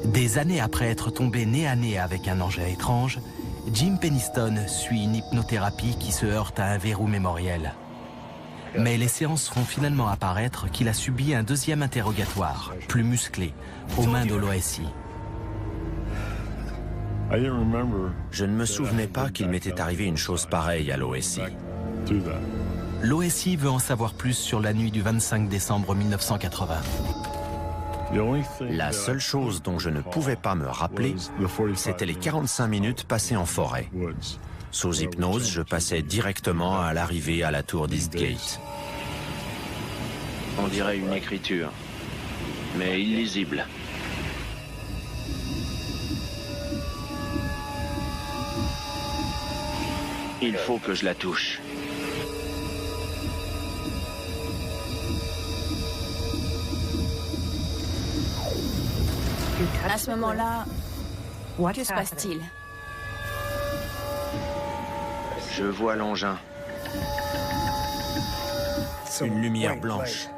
Des années après être tombé nez à nez avec un engin étrange, Jim Penniston suit une hypnothérapie qui se heurte à un verrou mémoriel. Mais les séances font finalement apparaître qu'il a subi un deuxième interrogatoire, plus musclé, aux mains de l'OSI. Je ne me souvenais pas qu'il m'était arrivé une chose pareille à l'OSI. L'OSI veut en savoir plus sur la nuit du 25 décembre 1980. La seule chose dont je ne pouvais pas me rappeler, c'était les 45 minutes passées en forêt. Sous hypnose, je passais directement à l'arrivée à la tour d'Eastgate. On dirait une écriture, mais illisible. Il faut que je la touche. À ce moment-là, que se passe-t-il? Je vois l'engin. Une lumière blanche.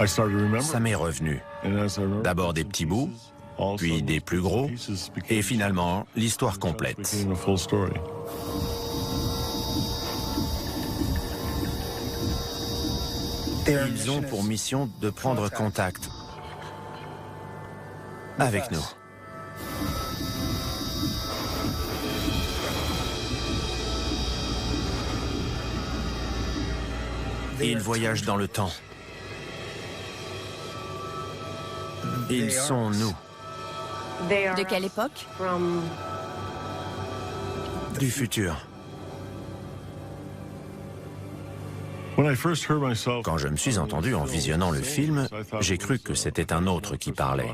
Ça m'est revenu. D'abord des petits bouts, puis des plus gros, et finalement l'histoire complète. Ils ont pour mission de prendre contact avec nous. Ils voyagent dans le temps. Ils sont nous. De quelle époque? Du futur. Quand je me suis entendu en visionnant le film, j'ai cru que c'était un autre qui parlait.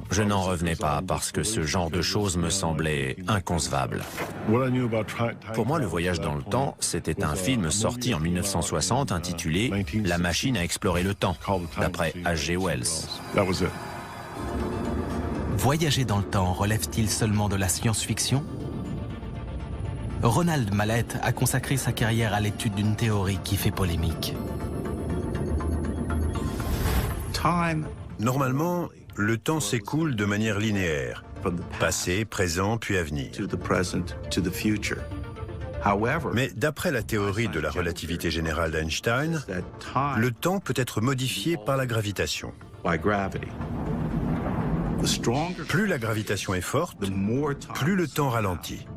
Je n'en revenais pas parce que ce genre de choses me semblait inconcevable. Pour moi, le voyage dans le temps, c'était un film sorti en 1960 intitulé « La machine à explorer le temps », d'après H.G. Wells. Voyager dans le temps relève-t-il seulement de la science-fiction? Ronald Mallett a consacré sa carrière à l'étude d'une théorie qui fait polémique. Normalement, le temps s'écoule de manière linéaire, passé, présent, puis avenir. Mais d'après la théorie de la relativité générale d'Einstein, le temps peut être modifié par la gravitation. Plus la gravitation est forte, plus le temps ralentit.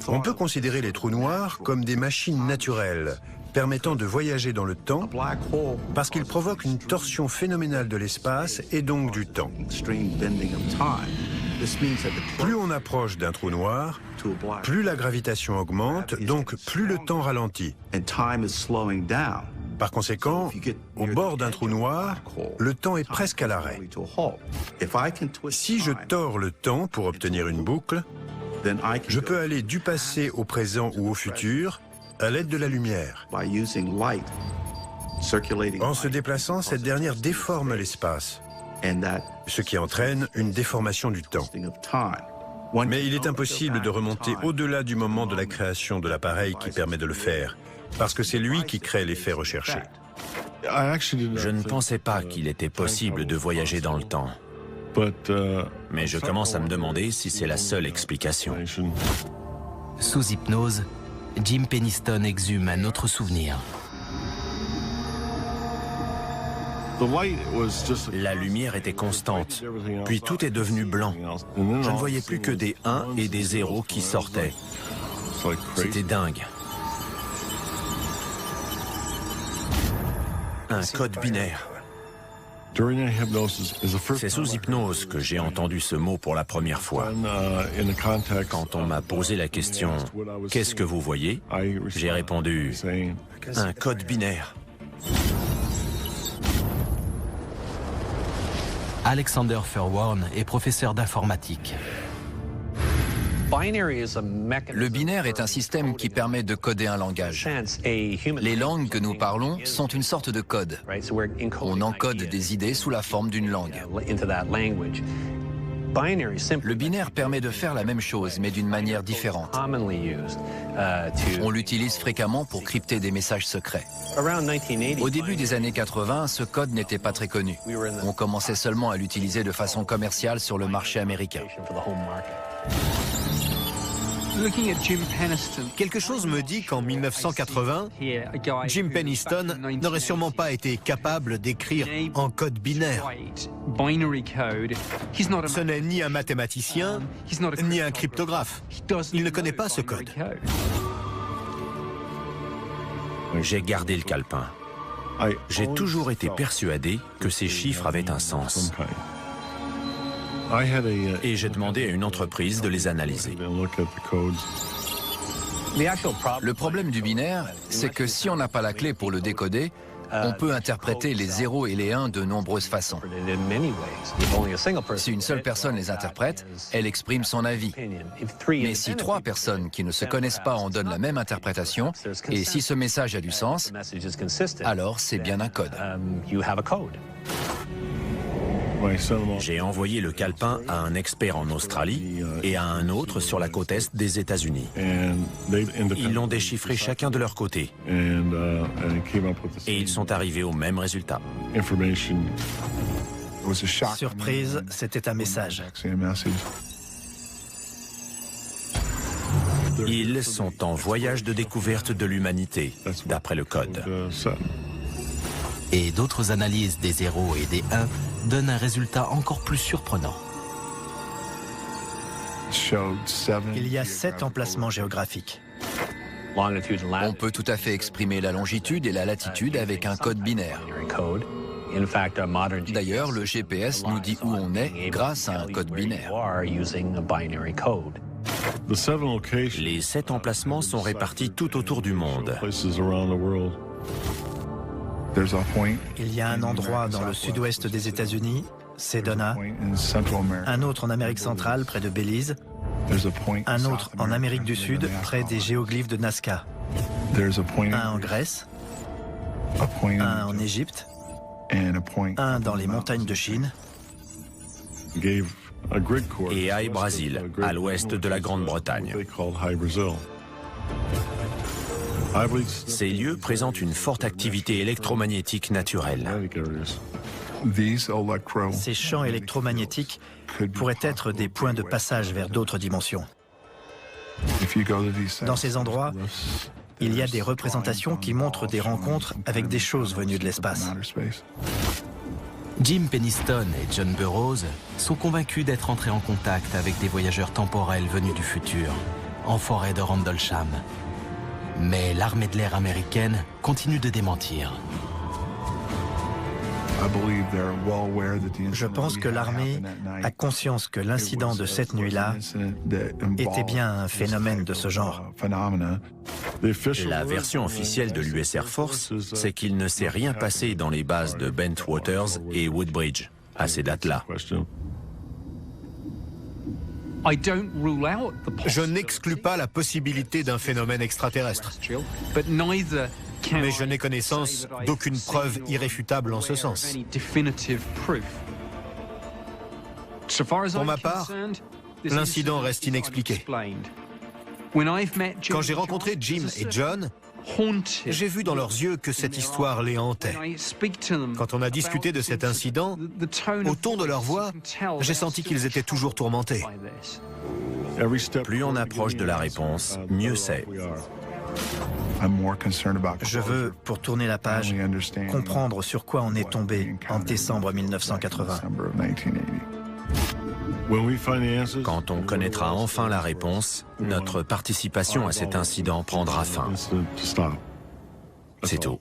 On peut considérer les trous noirs comme des machines naturelles permettant de voyager dans le temps parce qu'ils provoquent une torsion phénoménale de l'espace et donc du temps. Plus on approche d'un trou noir, plus la gravitation augmente, donc plus le temps ralentit. Par conséquent, au bord d'un trou noir, le temps est presque à l'arrêt. Si je tords le temps pour obtenir une boucle, je peux aller du passé au présent ou au futur à l'aide de la lumière. En se déplaçant, cette dernière déforme l'espace, ce qui entraîne une déformation du temps. Mais il est impossible de remonter au-delà du moment de la création de l'appareil qui permet de le faire, parce que c'est lui qui crée l'effet recherché. Je ne pensais pas qu'il était possible de voyager dans le temps. Mais je commence à me demander si c'est la seule explication. Sous hypnose, Jim Penniston exhume un autre souvenir. La lumière était constante, puis tout est devenu blanc. Je ne voyais plus que des 1 et des 0 qui sortaient. C'était dingue. Un code binaire. C'est sous hypnose que j'ai entendu ce mot pour la première fois. Quand on m'a posé la question « Qu'est-ce que vous voyez ?», j'ai répondu « Un code binaire ». Alexander Furworn est professeur d'informatique. Le binaire est un système qui permet de coder un langage. Les langues que nous parlons sont une sorte de code. On encode des idées sous la forme d'une langue. Le binaire permet de faire la même chose, mais d'une manière différente. On l'utilise fréquemment pour crypter des messages secrets. Au début des années 80, ce code n'était pas très connu. On commençait seulement à l'utiliser de façon commerciale sur le marché américain. Quelque chose me dit qu'en 1980, Jim Penniston n'aurait sûrement pas été capable d'écrire en code binaire. Ce n'est ni un mathématicien, ni un cryptographe. Il ne connaît pas ce code. J'ai gardé le calepin. J'ai toujours été persuadé que ces chiffres avaient un sens. Et j'ai demandé à une entreprise de les analyser. Le problème du binaire, c'est que si on n'a pas la clé pour le décoder, on peut interpréter les 0 et les 1 de nombreuses façons. Si une seule personne les interprète, elle exprime son avis. Mais si 3 personnes qui ne se connaissent pas en donnent la même interprétation, et si ce message a du sens, alors c'est bien un code. J'ai envoyé le calepin à un expert en Australie et à un autre sur la côte est des États-Unis. Ils l'ont déchiffré chacun de leur côté. Et ils sont arrivés au même résultat. Surprise, c'était un message. Ils sont en voyage de découverte de l'humanité, d'après le code. Et d'autres analyses des 0 et des 1 donnent un résultat encore plus surprenant. Il y a 7 emplacements géographiques. On peut tout à fait exprimer la longitude et la latitude avec un code binaire. D'ailleurs, le GPS nous dit où on est grâce à un code binaire. Les 7 emplacements sont répartis tout autour du monde. Il y a un endroit dans le sud-ouest des États-Unis, Sedona, un autre en Amérique centrale, près de Belize, un autre en Amérique du Sud, près des géoglyphes de Nazca, un en Grèce, un en Égypte, un dans les montagnes de Chine, Et High Brazil, à l'ouest de la Grande-Bretagne. Ces lieux présentent une forte activité électromagnétique naturelle. Ces champs électromagnétiques pourraient être des points de passage vers d'autres dimensions. Dans ces endroits, il y a des représentations qui montrent des rencontres avec des choses venues de l'espace. Jim Penniston et John Burroughs sont convaincus d'être entrés en contact avec des voyageurs temporels venus du futur, en forêt de Rendlesham. Mais l'armée de l'air américaine continue de démentir. Je pense que l'armée a conscience que l'incident de cette nuit-là était bien un phénomène de ce genre. La version officielle de l'US Air Force, c'est qu'il ne s'est rien passé dans les bases de Bentwaters et Woodbridge à ces dates-là. Je n'exclus pas la possibilité d'un phénomène extraterrestre, mais je n'ai connaissance d'aucune preuve irréfutable en ce sens. Pour ma part, l'incident reste inexpliqué. Quand j'ai rencontré Jim et John, j'ai vu dans leurs yeux que cette histoire les hantait. Quand on a discuté de cet incident, au ton de leur voix, j'ai senti qu'ils étaient toujours tourmentés. Plus on approche de la réponse, mieux c'est. Je veux, pour tourner la page, comprendre sur quoi on est tombé en décembre 1980. Quand on connaîtra enfin la réponse, notre participation à cet incident prendra fin. C'est tout.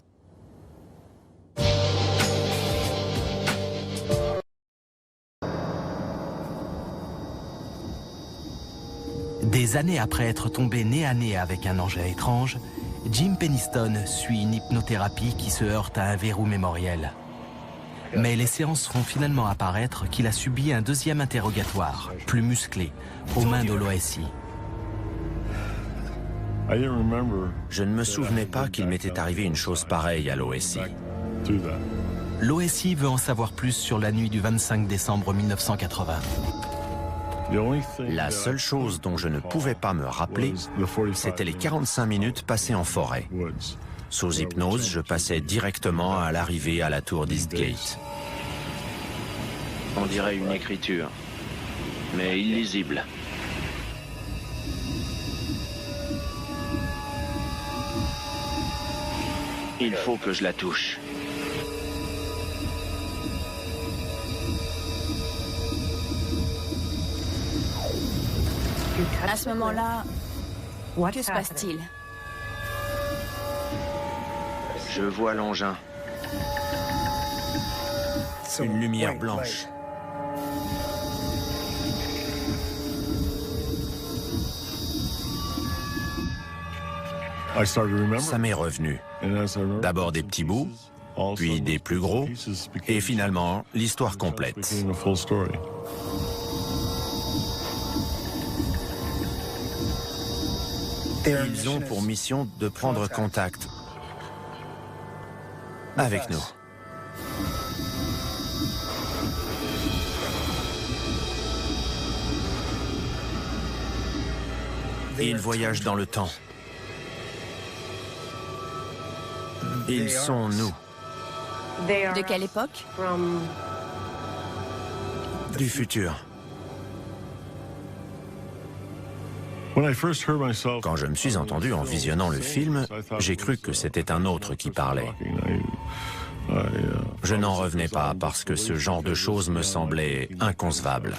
Des années après être tombé nez à nez avec un engin étrange, Jim Penniston suit une hypnothérapie qui se heurte à un verrou mémoriel. Mais les séances font finalement apparaître qu'il a subi un deuxième interrogatoire, plus musclé, aux mains de l'OSI. Je ne me souvenais pas qu'il m'était arrivé une chose pareille à l'OSI. L'OSI veut en savoir plus sur la nuit du 25 décembre 1980. La seule chose dont je ne pouvais pas me rappeler, c'était les 45 minutes passées en forêt. Sous hypnose, je passais directement à l'arrivée à la tour d'Eastgate. On dirait une écriture, mais illisible. Il faut que je la touche. À ce moment-là, que se passe-t-il? Je vois l'engin. Une lumière blanche. Ça m'est revenu. D'abord des petits bouts, puis des plus gros, et finalement l'histoire complète. Ils ont pour mission de prendre contact avec nous. Ils voyagent dans le temps. Ils sont nous. De quelle époque? Du futur. Quand je me suis entendu en visionnant le film, j'ai cru que c'était un autre qui parlait. Je n'en revenais pas parce que ce genre de choses me semblait inconcevable.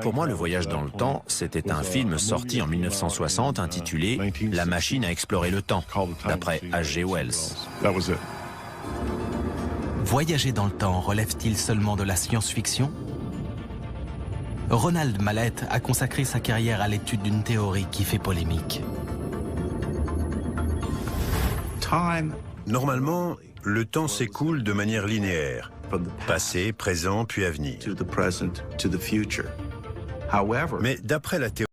Pour moi, le voyage dans le temps, c'était un film sorti en 1960 intitulé « La machine à explorer le temps », d'après H.G. Wells. Voyager dans le temps relève-t-il seulement de la science-fiction? Ronald Mallett a consacré sa carrière à l'étude d'une théorie qui fait polémique. Normalement, le temps s'écoule de manière linéaire. Passé, présent, puis avenir. Mais d'après la théorie